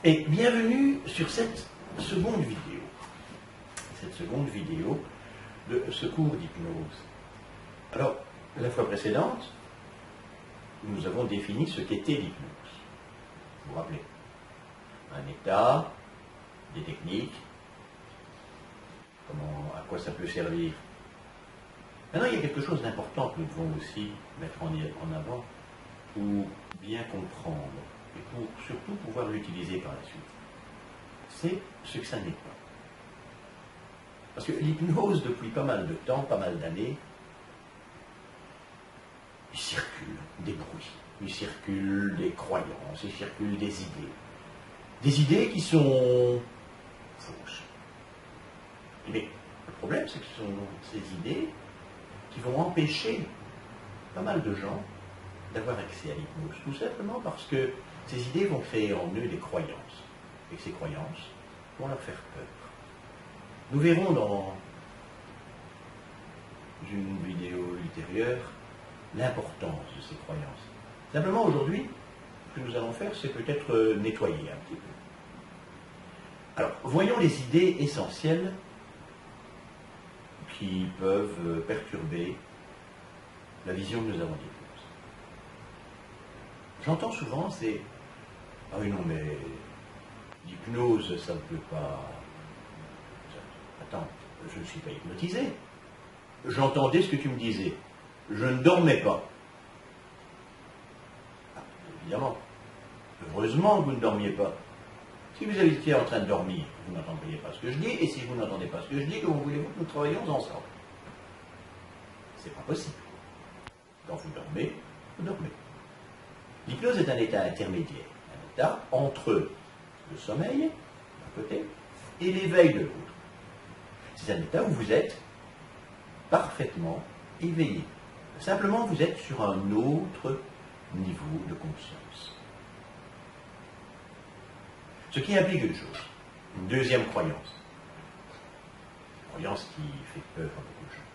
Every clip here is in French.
Et bienvenue sur cette seconde vidéo. Cette seconde vidéo de ce cours d'hypnose. Alors, la fois précédente, nous avons défini ce qu'était l'hypnose. Vous vous rappelez? Un état, des techniques, à quoi ça peut servir. Maintenant, il y a quelque chose d'important que nous devons aussi mettre en avant pour bien comprendre et pour surtout pouvoir l'utiliser par la suite. C'est ce que ça n'est pas. Parce que l'hypnose, depuis pas mal de temps, pas mal d'années, il circule des bruits, il circule des croyances, il circule des idées. Des idées qui sont fausses. Mais le problème, c'est que ce sont ces idées qui vont empêcher pas mal de gens d'avoir accès à l'hypnose. Tout simplement parce que ces idées vont créer en eux des croyances. Et que ces croyances vont leur faire peur. Nous verrons dans une vidéo ultérieure l'importance de ces croyances. Simplement aujourd'hui, ce que nous allons faire, c'est peut-être nettoyer un petit peu. Alors, voyons les idées essentielles qui peuvent perturber la vision que nous avons d'hypnose. J'entends souvent, c'est « Ah oui, non, mais l'hypnose, ça ne peut pas... » Attends, je ne suis pas hypnotisé. J'entendais ce que tu me disais. Je ne dormais pas. Ah, évidemment. Heureusement que vous ne dormiez pas. Si vous étiez en train de dormir, vous n'entendriez pas ce que je dis, et si vous n'entendez pas ce que je dis, comment voulez-vous que nous travaillions ensemble? C'est pas possible. Quand vous dormez, vous dormez. L'hypnose est un état intermédiaire, un état entre le sommeil, d'un côté, et l'éveil de l'autre. C'est un état où vous êtes parfaitement éveillé. Simplement, vous êtes sur un autre niveau de conscience. Ce qui implique une chose, une deuxième croyance. Une croyance qui fait peur à beaucoup de gens.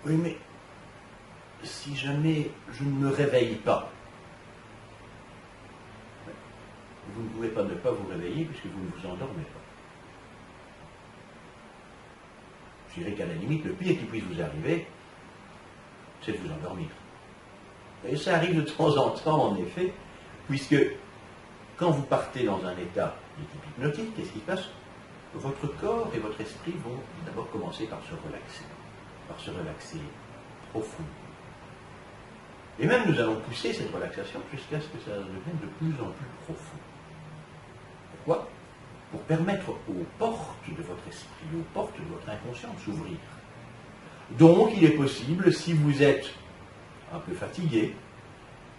Oui, mais si jamais je ne me réveille pas, vous ne pouvez pas ne pas vous réveiller puisque vous ne vous endormez pas. Je dirais qu'à la limite, le pire qui puisse vous arriver, c'est de vous endormir. Et ça arrive de temps en temps, en effet, puisque quand vous partez dans un état de type hypnotique, qu'est-ce qui se passe? Votre corps et votre esprit vont d'abord commencer par se relaxer profondément. Et même nous allons pousser cette relaxation jusqu'à ce que ça devienne de plus en plus profond. Pourquoi? Pour permettre aux portes de votre esprit, aux portes de votre inconscient de s'ouvrir. Donc il est possible, si vous êtes un peu fatigué,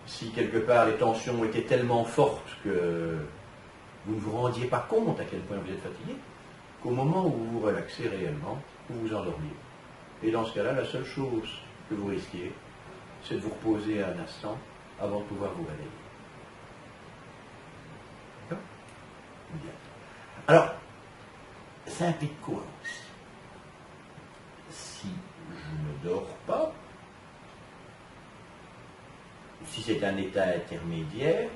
si quelque part les tensions étaient tellement fortes que vous ne vous rendiez pas compte à quel point vous êtes fatigué, qu'au moment où vous vous relaxez réellement, vous vous endormiez. Et dans ce cas-là, la seule chose que vous risquiez, c'est de vous reposer un instant avant de pouvoir vous réveiller. D'accord? Bien. Alors, ça implique quoi aussi? Si je ne dors pas, si c'est un état intermédiaire,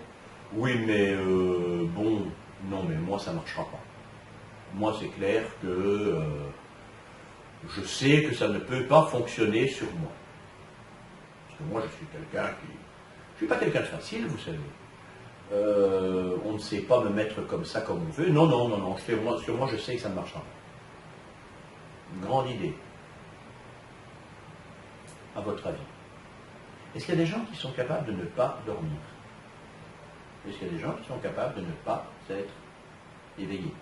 oui, mais bon, non, mais moi, ça ne marchera pas. Moi, c'est clair que je sais que ça ne peut pas fonctionner sur moi. Parce que moi, je suis quelqu'un qui... Je ne suis pas quelqu'un de facile, vous savez. On ne sait pas me mettre comme ça, comme on veut. Non, non, non, non. Sur moi, je sais que ça ne marchera pas. Une grande idée. À votre avis. Est-ce qu'il y a des gens qui sont capables de ne pas dormir? Est-ce qu'il y a des gens qui sont capables de ne pas être éveillés?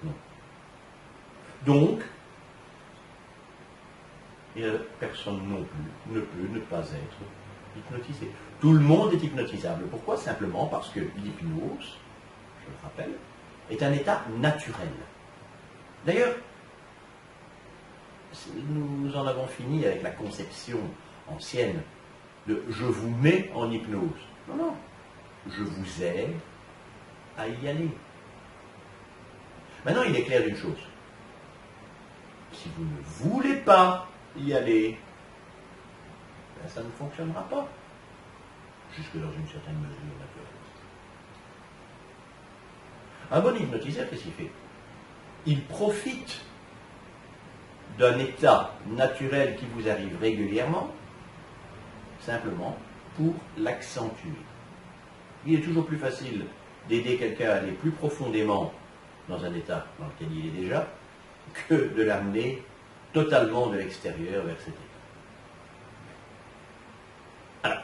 Non. Donc, personne non plus ne peut ne pas être hypnotisé. Tout le monde est hypnotisable. Pourquoi? Simplement parce que l'hypnose, je le rappelle, est un état naturel. D'ailleurs, nous en avons fini avec la conception ancienne de « je vous mets en hypnose ». Non, non, je vous aide à y aller. Maintenant, il est clair d'une chose. Si vous ne voulez pas y aller, ben, ça ne fonctionnera pas. Jusque dans une certaine mesure, naturellement. Un bon hypnotiseur, qu'est-ce qu'il fait? Il profite d'un état naturel qui vous arrive régulièrement, simplement pour l'accentuer. Il est toujours plus facile d'aider quelqu'un à aller plus profondément dans un état dans lequel il est déjà, que de l'amener totalement de l'extérieur vers cet état. Alors,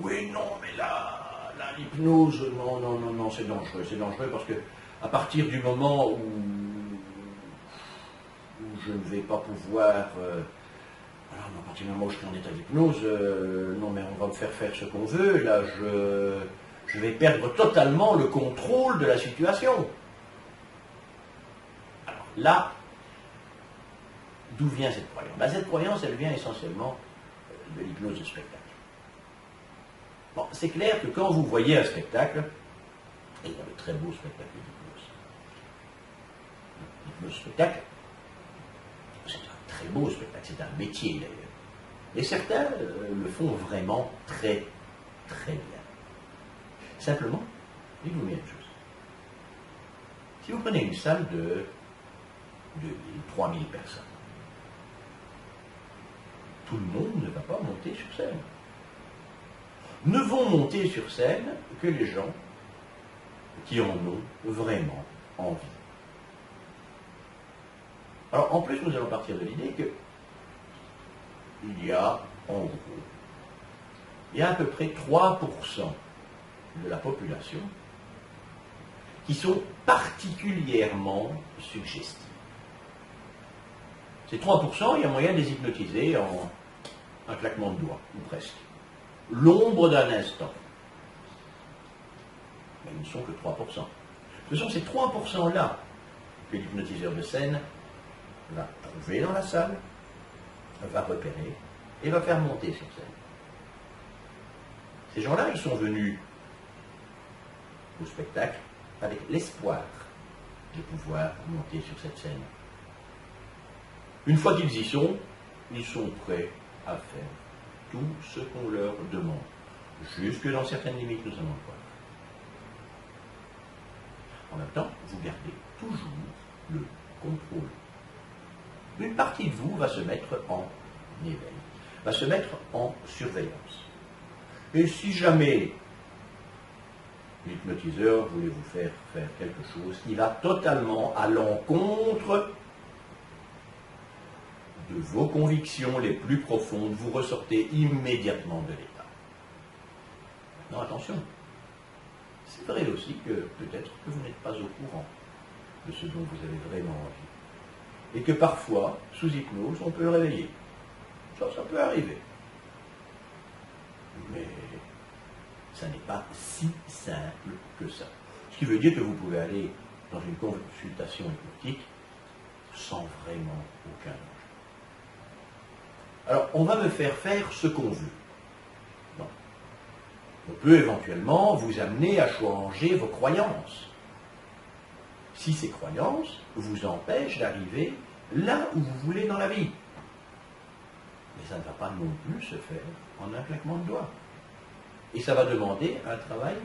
oui, non, mais là, l'hypnose, non, c'est dangereux parce que à partir du moment où je ne vais pas pouvoir, alors à partir du moment où je suis en état d'hypnose, non mais on va me faire ce qu'on veut, là je vais perdre totalement le contrôle de la situation. Alors là, d'où vient cette croyance? Cette croyance, elle vient essentiellement de l'hypnose de spectacle. Bon, c'est clair que quand vous voyez un spectacle, et il y a de très beaux spectacles d'hypnose. L'hypnose spectacle, c'est un très beau spectacle, c'est un métier d'ailleurs. Et certains le font vraiment très, très bien. Simplement, dites-vous bien une chose. Si vous prenez une salle de 2000, 3000 personnes, tout le monde ne va pas monter sur scène. Ne vont monter sur scène que les gens qui en ont vraiment envie. Alors, en plus, nous allons partir de l'idée que il y a, en gros, il y a à peu près 3% de la population qui sont particulièrement suggestifs. Ces 3%, il y a moyen de les hypnotiser en un claquement de doigts, ou presque. L'ombre d'un instant. Mais ils ne sont que 3%. Ce sont ces 3%-là que l'hypnotiseur de scène va trouver dans la salle, va repérer et va faire monter sur scène. Ces gens-là, ils sont venus au spectacle avec l'espoir de pouvoir monter sur cette scène. Une fois qu'ils y sont, ils sont prêts à faire tout ce qu'on leur demande, jusque dans certaines limites, nous allons le voir. En même temps, vous gardez toujours le contrôle. Une partie de vous va se mettre en éveil, va se mettre en surveillance. Et si jamais l'hypnotiseur voulait vous faire quelque chose qui va totalement à l'encontre de vos convictions les plus profondes, vous ressortez immédiatement de l'état. Non, attention. C'est vrai aussi que peut-être que vous n'êtes pas au courant de ce dont vous avez vraiment envie. Et que parfois, sous hypnose, on peut le réveiller. Ça peut arriver. Mais ça n'est pas si simple que ça. Ce qui veut dire que vous pouvez aller dans une consultation hypnotique sans vraiment aucun danger. Alors, on va me faire ce qu'on veut. Non. On peut éventuellement vous amener à changer vos croyances. Si ces croyances vous empêchent d'arriver là où vous voulez dans la vie. Mais ça ne va pas non plus se faire en un claquement de doigts. Et ça va demander un travail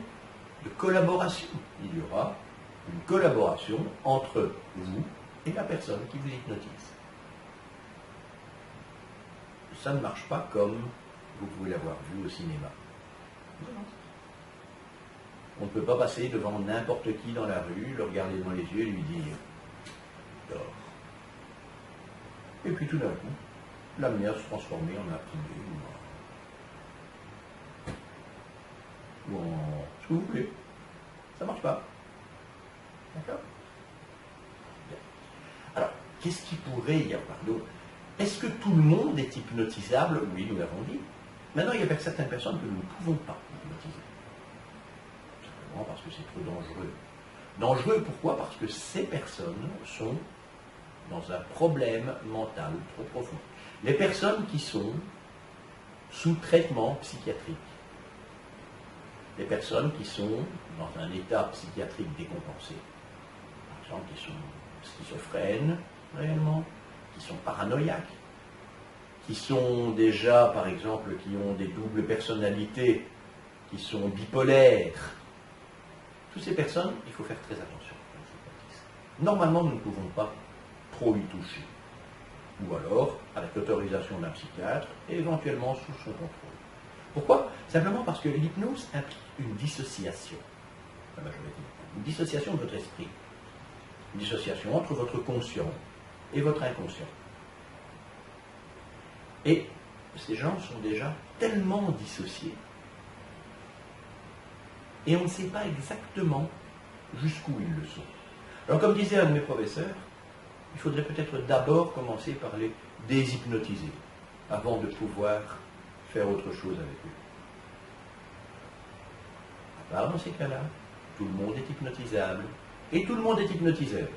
de collaboration. Il y aura une collaboration entre vous et la personne qui vous hypnotise. Ça ne marche pas comme vous pouvez l'avoir vu au cinéma. On ne peut pas passer devant n'importe qui dans la rue, le regarder dans les yeux et lui dire « dors ». Et puis tout d'un coup, l'amener à se transformer en apnée ou en ce que vous voulez. Ça ne marche pas. D'accord? Alors, qu'est-ce qui pourrait y avoir d'autre? Est-ce que tout le monde est hypnotisable? Oui, nous l'avons dit. Maintenant, il y a certaines personnes que nous ne pouvons pas hypnotiser. Simplement parce que c'est trop dangereux. Dangereux, pourquoi? Parce que ces personnes sont dans un problème mental trop profond. Les personnes qui sont sous traitement psychiatrique. Les personnes qui sont dans un état psychiatrique décompensé. Par exemple, qui sont schizophrènes, réellement, qui sont paranoïaques, qui sont déjà, par exemple, qui ont des doubles personnalités, qui sont bipolaires, Toutes ces personnes, il faut faire très attention quand ils hypnotisent. Normalement, nous ne pouvons pas trop y toucher. Ou alors, avec l'autorisation d'un psychiatre, et éventuellement sous son contrôle. Pourquoi? Simplement parce que l'hypnose implique une dissociation, la majorité du temps. Une dissociation de votre esprit. Une dissociation entre votre conscient et votre inconscient. Et ces gens sont déjà tellement dissociés. Et on ne sait pas exactement jusqu'où ils le sont. Alors comme disait un de mes professeurs, il faudrait peut-être d'abord commencer par les déshypnotiser, avant de pouvoir faire autre chose avec eux. À part dans ces cas-là, tout le monde est hypnotisable, et tout le monde est hypnotiseur.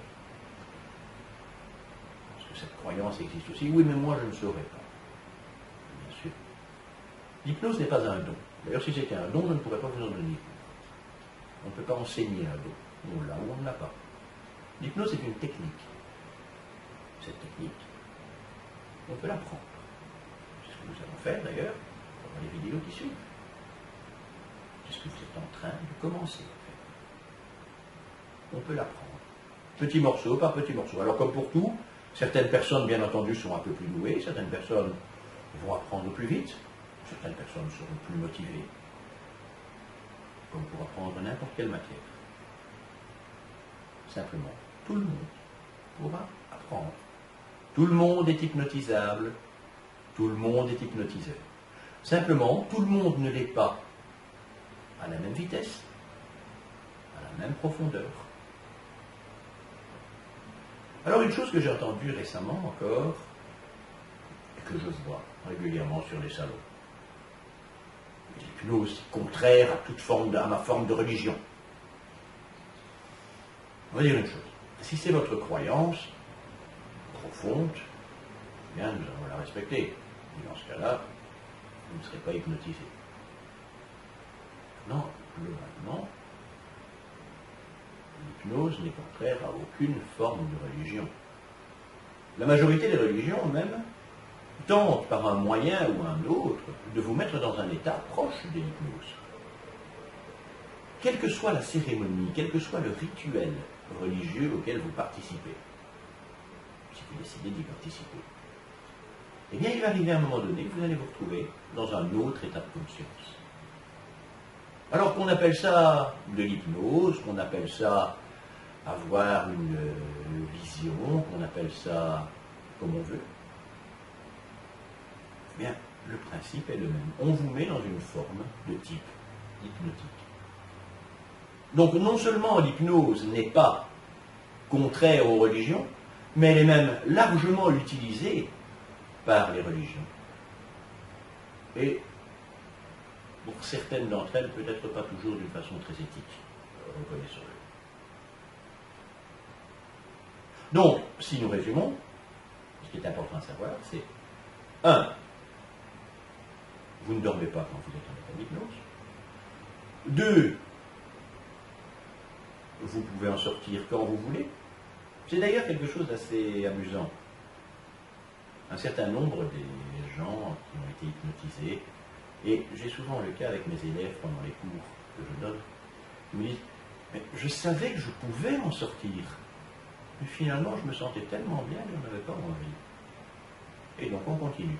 Parce que cette croyance existe aussi. Oui, mais moi je ne saurais pas. Bien sûr. L'hypnose n'est pas un don. D'ailleurs, si c'était un don, je ne pourrais pas vous en donner. On ne peut pas enseigner un don. On l'a ou on ne l'a pas. L'hypnose est une technique. Cette technique, on peut l'apprendre. C'est ce que nous allons faire d'ailleurs dans les vidéos qui suivent. C'est ce que vous êtes en train de commencer à faire. On peut l'apprendre. Petit morceau par petit morceau. Alors comme pour tout, certaines personnes, bien entendu, sont un peu plus douées, certaines personnes vont apprendre plus vite, certaines personnes seront plus motivées, comme pour apprendre n'importe quelle matière. Simplement, tout le monde pourra apprendre. Tout le monde est hypnotisable, tout le monde est hypnotiseur. Simplement, tout le monde ne l'est pas à la même vitesse, à la même profondeur. Alors une chose que j'ai entendue récemment encore, et que je vois régulièrement sur les salons, l'hypnose contraire à toute forme à ma forme de religion. On va dire une chose, si c'est votre croyance profonde, eh bien nous allons la respecter. Et dans ce cas-là, vous ne serez pas hypnotisé. Non, globalement, l'hypnose n'est contraire à aucune forme de religion. La majorité des religions, même, tentent par un moyen ou un autre de vous mettre dans un état proche de l'hypnose. Quelle que soit la cérémonie, quel que soit le rituel religieux auquel vous participez, si vous décidez d'y participer, eh bien il va arriver à un moment donné que vous allez vous retrouver dans un autre état de conscience. Alors qu'on appelle ça de l'hypnose, qu'on appelle ça avoir une vision, qu'on appelle ça comme on veut, eh bien le principe est le même. On vous met dans une forme de type hypnotique. Donc non seulement l'hypnose n'est pas contraire aux religions, mais elle est même largement utilisée par les religions. Et pour certaines d'entre elles, peut-être pas toujours d'une façon très éthique, reconnaissons-le. Donc, si nous résumons, ce qui est important à savoir, c'est 1. Vous ne dormez pas quand vous êtes en état d'hypnose. 2. Vous pouvez en sortir quand vous voulez. C'est d'ailleurs quelque chose d'assez amusant. Un certain nombre des gens qui ont été hypnotisés, et j'ai souvent le cas avec mes élèves pendant les cours que je donne, ils me disent « mais je savais que je pouvais m'en sortir, mais finalement je me sentais tellement bien que je n'en avais pas envie. » Et donc on continue.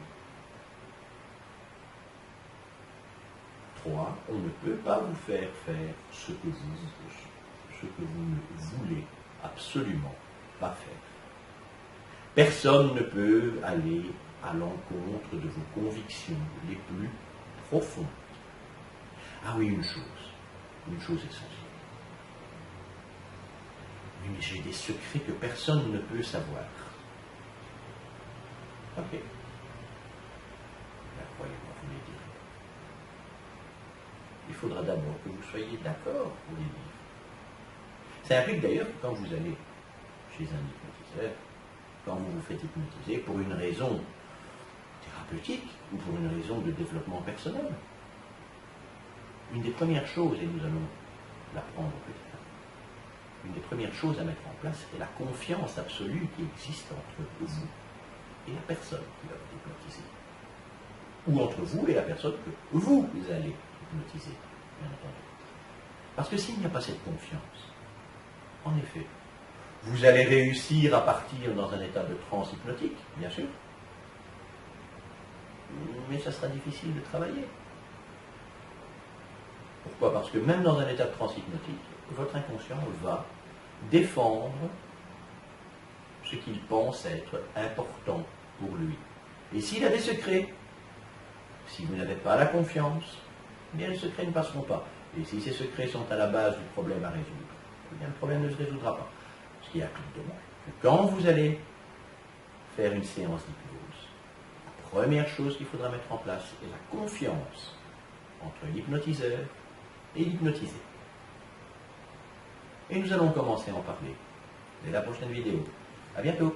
3. On ne peut pas vous faire faire ce que vous ne voulez absolument pas faire. Personne ne peut aller à l'encontre de vos convictions les plus profondes. Ah oui, une chose essentielle. Oui, mais j'ai des secrets que personne ne peut savoir. Ok. Bien, croyez-moi, vous les direz. Il faudra d'abord que vous soyez d'accord pour les dire. Ça implique d'ailleurs que quand vous allez chez un hypnotiseur, quand vous vous faites hypnotiser pour une raison thérapeutique ou pour une raison de développement personnel, une des premières choses, et nous allons l'apprendre plus tard, une des premières choses à mettre en place est la confiance absolue qui existe entre vous et la personne qui va vous hypnotiser. Ou entre vous et la personne que vous allez hypnotiser, bien entendu. Parce que s'il n'y a pas cette confiance, en effet, vous allez réussir à partir dans un état de transe hypnotique, bien sûr, mais ça sera difficile de travailler. Pourquoi? Parce que même dans un état de transe hypnotique, votre inconscient va défendre ce qu'il pense être important pour lui. Et s'il a des secrets, si vous n'avez pas la confiance, eh bien les secrets ne passeront pas. Et si ces secrets sont à la base du problème à résoudre, eh bien le problème ne se résoudra pas. Ce qui implique donc que quand vous allez faire une séance d'hypnose, la première chose qu'il faudra mettre en place est la confiance entre l'hypnotiseur et l'hypnotisé. Et nous allons commencer à en parler dès la prochaine vidéo. À bientôt.